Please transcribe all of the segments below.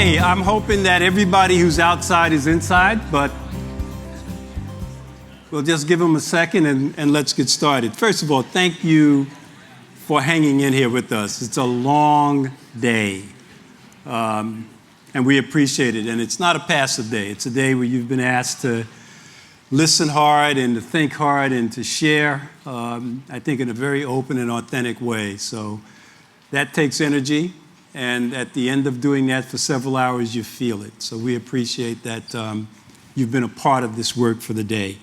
Okay, I'm hoping that everybody who's outside is inside, but we'll just give them a second and let's get started. First of all, thank you for hanging in here with us. It's a long day, and we appreciate it. And it's not a passive day. It's a day where you've been asked to listen hard and to think hard and to share, I think, in a very open and authentic way. So that takes energy. And at the end of doing that for several hours, you feel it. So we appreciate that you've been a part of this work for the day.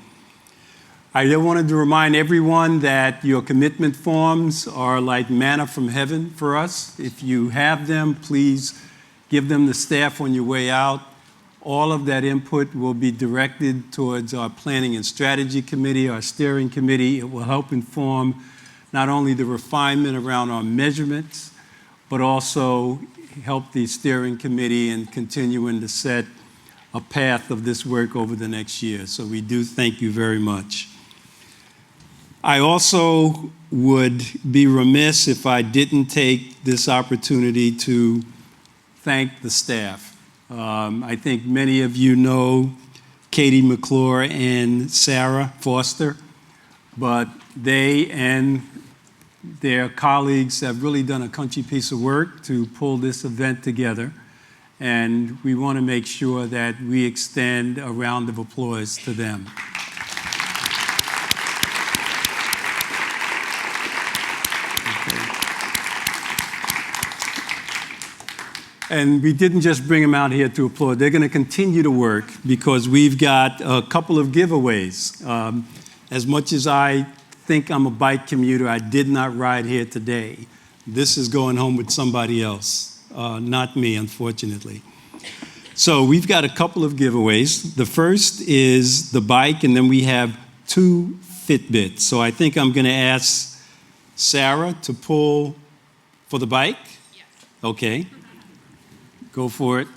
I wanted to remind everyone that your commitment forms are like manna from heaven for us. If you have them, please give them to staff on your way out. All of that input will be directed towards our Planning and Strategy Committee, our steering committee. It will help inform not only the refinement around our measurements, but also help the steering committee in continuing to set a path of this work over the next year. So we do thank you very much. I also would be remiss if I didn't take this opportunity to thank the staff. I think many of you know Katie McClure and Sarah Foster, but they and their colleagues have really done a country piece of work to pull this event together, and we want to make sure that we extend a round of applause to them. And we didn't just bring them out here to applaud. They're going to continue to work because we've got a couple of giveaways. As much as I think I'm a bike commuter, I did not ride here today. This is going home with somebody else, not me, unfortunately. So we've got a couple of giveaways. The first is the bike, and then we have 2 Fitbits. So I think I'm going to ask Sarah to pull for the bike. Yes. Okay. Go for it.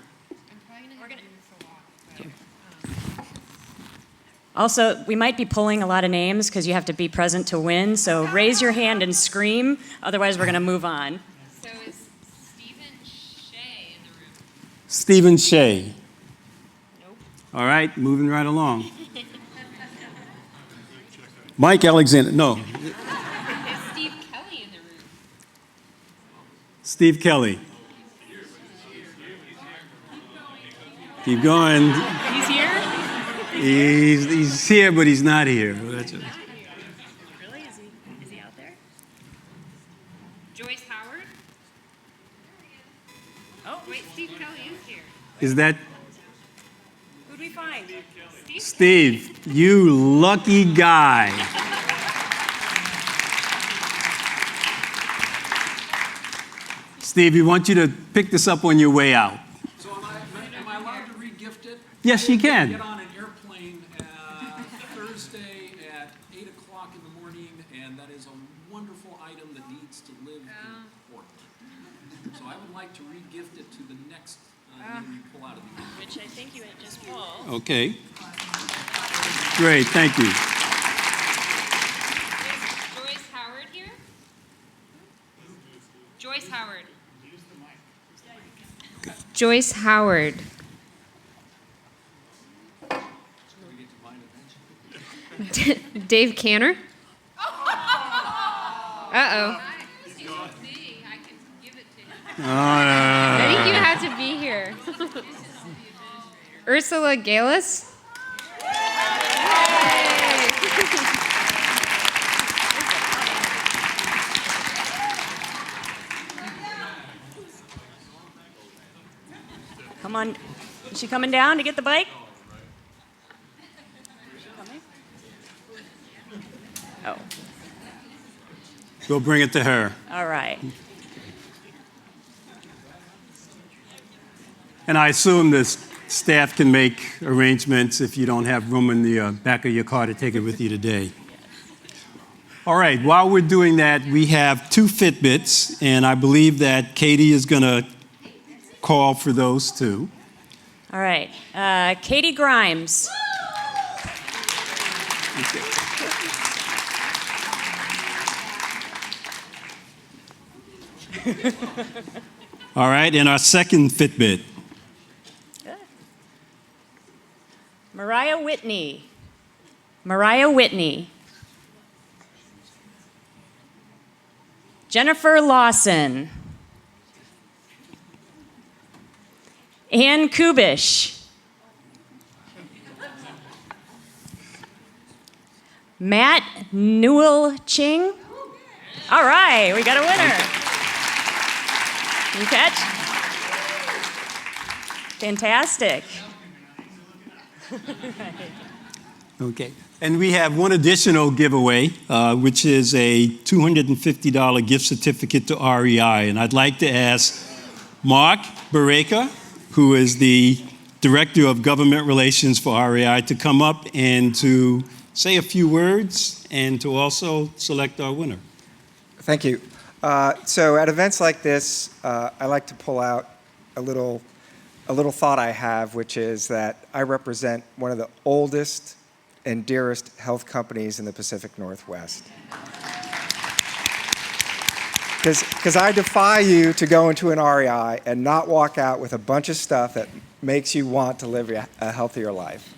Also, we might be pulling a lot of names because you have to be present to win, so raise your hand and scream, otherwise we're going to move on. So is Stephen Shea in the room? Stephen Shea. Nope. All right, moving right along. Mike Alexander, no. Is Steve Kelly in the room? Steve Kelly. Keep going. He's here? He's here, but he's not here. That's it. Really? Is he out there? Joyce Howard? Oh, wait, Steve Kelly is here. Is that Who'd we find? Steve? You lucky guy. Steve, we want you to pick this up on your way out. So am I allowed to re-gift it? Yes, you can. Get on an airplane Thursday at 8 o'clock in the morning, and that is a wonderful item that needs to live in port. So I would like to re-gift it to the next name you pull out of the gift. Which I think you had just pulled. Okay. Great, thank you. Is Joyce Howard here? Joyce Howard. Joyce Howard. Dave Canner? Uh-oh. I think you have to be here. Ursula Galis? Come on. Is she coming down to get the bike? Oh, We'll bring it to her. all right. And I assume this staff can make arrangements if you don't have room in the back of your car to take it with you today. All right, while we're doing that, we have 2 Fitbits, and I believe that Katie is going to call for those 2. All right. Katie Grimes. All right, and our second Fitbit. Whitney. Mariah Whitney. Jennifer Lawson. Ann Kubish. Matt Newell Ching. All right, we got a winner. You catch? Fantastic. Okay. And we have one additional giveaway, which is a $250 gift certificate to REI. And I'd like to ask Mark Bareka, who is the Director of Government Relations for REI, to come up and to say a few words and to also select our winner. Thank you. So at events like this, I like to pull out a little thought I have, which is that I represent one of the oldest and dearest health companies in the Pacific Northwest. Because I defy you to go into an REI and not walk out with a bunch of stuff that makes you want to live a healthier life.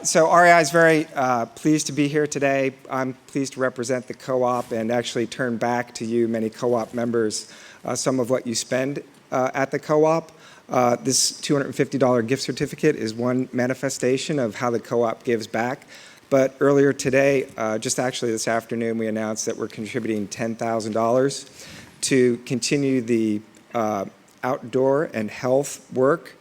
So REI is very pleased to be here today. I'm pleased to represent the co-op and actually turn back to you, many co-op members, some of what you spend at the co-op. This $250 gift certificate is one manifestation of how the co-op gives back. But earlier today, just actually this afternoon, we announced that we're contributing $10,000 to continue the outdoor and health work.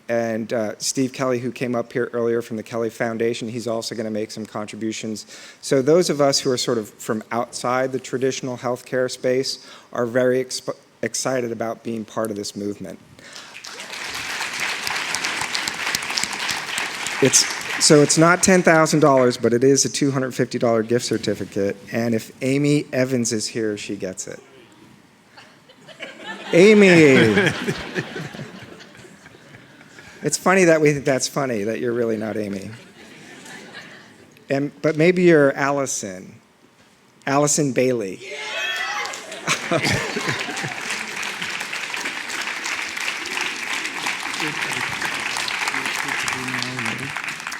And Steve Kelly, who came up here earlier from the Kelly Foundation, he's also going to make some contributions. So those of us who are sort of from outside the traditional healthcare space are very excited about being part of this movement. So it's not $10,000, but it is a $250 gift certificate. And if Amy Evans is here, she gets it. Amy! It's funny that we think that's funny, that you're really not Amy. But maybe you're Allison. Allison Bailey.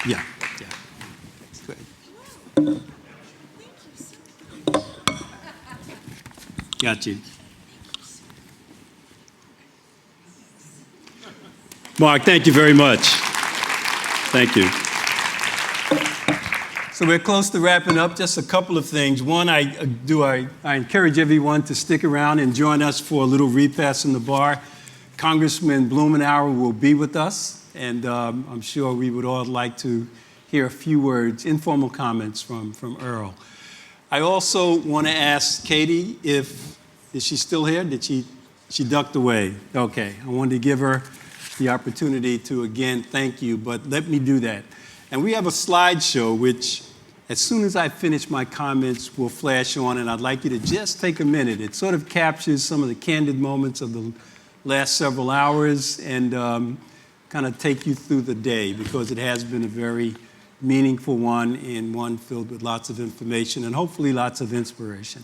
Yeah. Good. Got you. Mark, thank you very much. Thank you. So we're close to wrapping up. Just a couple of things. One, I encourage everyone to stick around and join us for a little repast in the bar. Congressman Blumenauer will be with us, and I'm sure we would all like to hear a few words, informal comments from Earl. I also want to ask Katie is she still here? She ducked away? Okay, I wanted to give her the opportunity to again thank you, but let me do that. And we have a slideshow which, as soon as I finish my comments, will flash on, and I'd like you to just take a minute. It sort of captures some of the candid moments of the last several hours and kind of take you through the day, because it has been a very meaningful one and one filled with lots of information and hopefully lots of inspiration.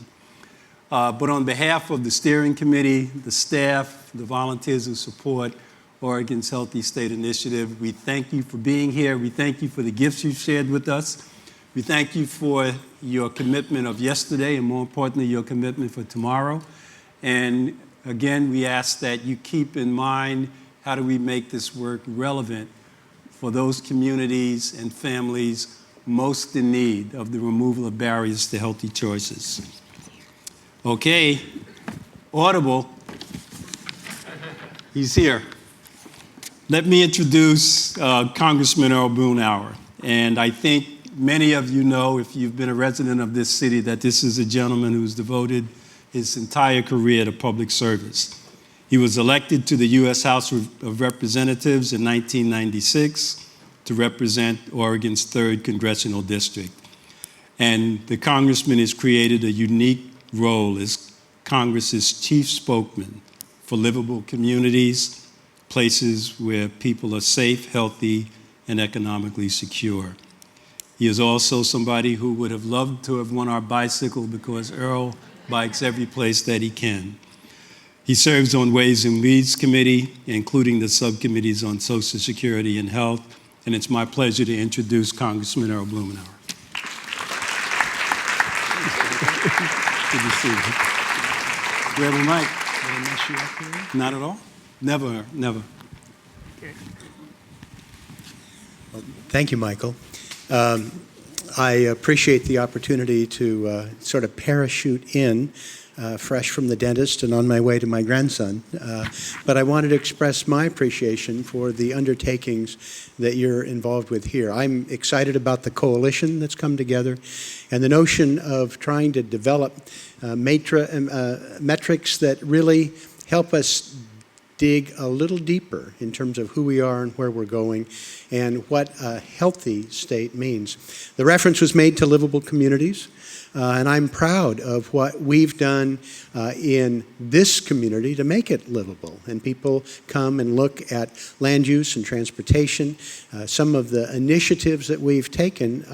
But on behalf of the steering committee, the staff, the volunteers who support Oregon's Healthy State Initiative, we thank you for being here. We thank you for the gifts you've shared with us. We thank you for your commitment of yesterday and, more importantly, your commitment for tomorrow. And again, we ask that you keep in mind, how do we make this work relevant for those communities and families most in need of the removal of barriers to healthy choices. Okay, Audible, he's here. Let me introduce Congressman Earl Blumenauer. And I think many of you know, if you've been a resident of this city, that this is a gentleman who's devoted his entire career to public service. He was elected to the U.S. House of Representatives in 1996 to represent Oregon's 3rd Congressional District. And the congressman has created a unique role as Congress's chief spokesman for livable communities, places where people are safe, healthy, and economically secure. He is also somebody who would have loved to have won our bicycle, because Earl bikes every place that he can. He serves on Ways and Means Committee, including the subcommittees on Social Security and Health, and it's my pleasure to introduce Congressman Earl Blumenauer. Good to see you. Do you have a mic? Did I mess you up here? Not at all. Never, never. Thank you, Michael. I appreciate the opportunity to sort of parachute in fresh from the dentist and on my way to my grandson. But I wanted to express my appreciation for the undertakings that you're involved with here. I'm excited about the coalition that's come together and the notion of trying to develop metrics that really help us dig a little deeper in terms of who we are and where we're going and what a healthy state means. The reference was made to livable communities, and I'm proud of what we've done in this community to make it livable. And people come and look at land use and transportation. Some of the initiatives that we've taken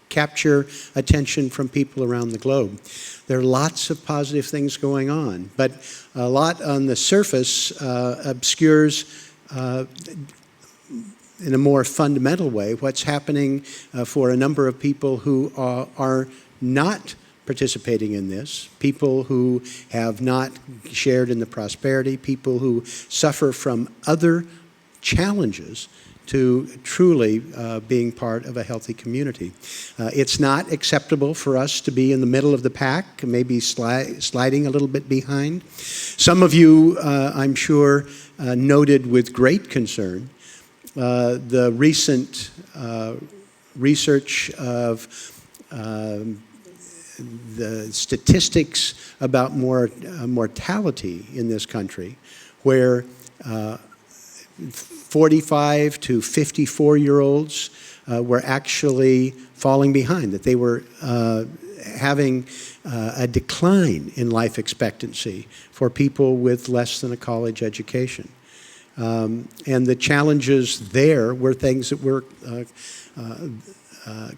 capture attention from people around the globe. There are lots of positive things going on, but a lot on the surface obscures in a more fundamental way what's happening for a number of people who are not participating in this, people who have not shared in the prosperity, people who suffer from other challenges to truly being part of a healthy community. It's not acceptable for us to be in the middle of the pack, maybe sliding a little bit behind. Some of you, I'm sure, noted with great concern the recent research of the statistics about mortality in this country, where 45 to 54-year-olds were actually falling behind, that they were having a decline in life expectancy for people with less than a college education. And the challenges there were things that were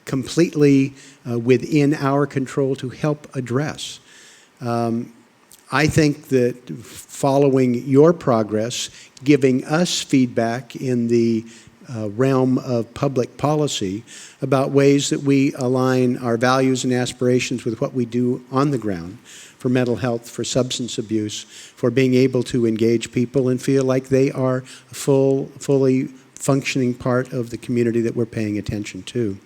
completely within our control to help address. I think that following your progress, giving us feedback in the realm of public policy about ways that we align our values and aspirations with what we do on the ground for mental health, for substance abuse, for being able to engage people and feel like they are a fully functioning part of the community that we're paying attention to.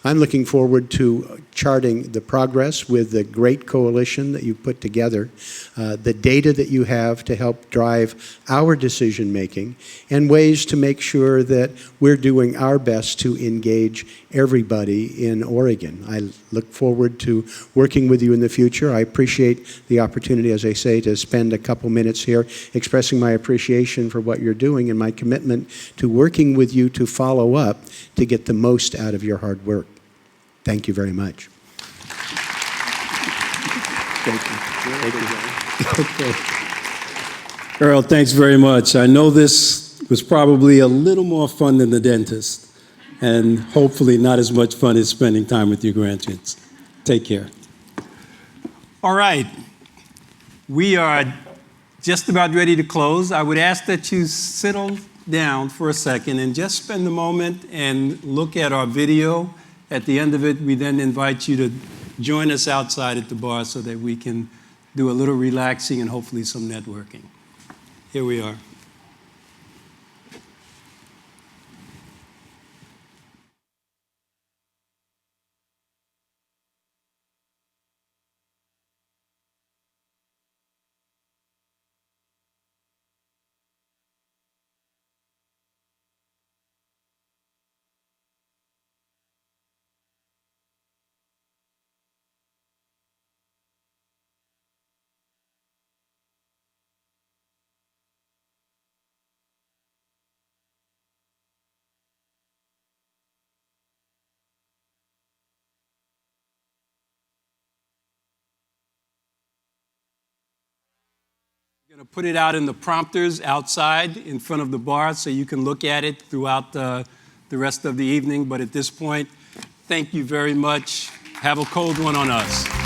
I'm looking forward to charting the progress with the great coalition that you've put together, the data that you have to help drive our decision making, and ways to make sure that we're doing our best to engage everybody in Oregon. I look forward to working with you in the future. I appreciate the opportunity, as I say, to spend a couple minutes here expressing my appreciation for what you're doing and my commitment to working with you to follow up to get the most out of your hard work. Thank you very much. Thank you. Okay. Earl, thanks very much. I know this was probably a little more fun than the dentist, and hopefully not as much fun as spending time with your grandkids. Take care. All right. We are just about ready to close. I would ask that you settle down for a second and just spend a moment and look at our video. At the end of it, we then invite you to join us outside at the bar so that we can do a little relaxing and hopefully some networking. Here we are. I'm going to put it out in the prompters outside in front of the bar so you can look at it throughout the rest of the evening. But at this point, thank you very much. Have a cold one on us.